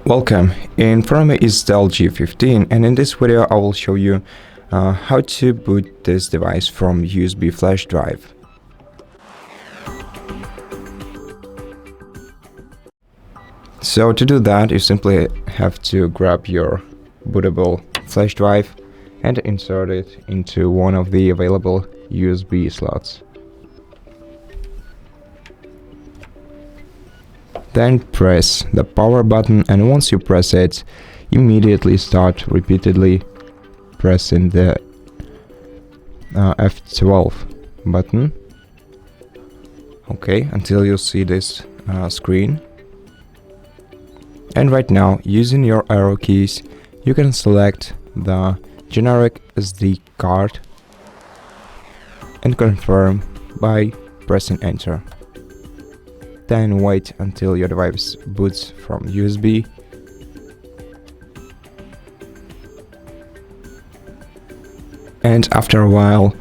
Welcome, in front of me is DELL G15, and in this video I will show you how to boot this device from USB flash drive. So to do that, you simply have to grab your bootable flash drive and insert it into one of the available USB slots. Then press the power button, and once you press it, immediately start repeatedly pressing the F12 button. Okay, until you see this screen. And right now, using your arrow keys, you can select the generic SD card and confirm by pressing enter. Then wait until your device boots from USB. And after a while,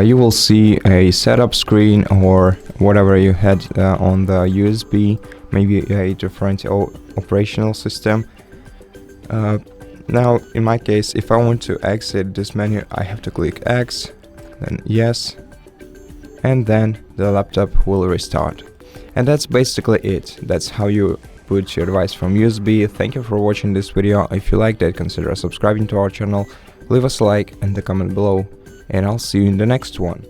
you will see a setup screen or whatever you had on the USB, maybe a different operational system. Now, in my case, if I want to exit this menu, I have to click X, then yes, and then the laptop will restart. And that's basically it. That's how you boot your device from USB. Thank you for watching this video. If you liked it, consider subscribing to our channel, leave us a like and a comment below, and I'll see you in the next one.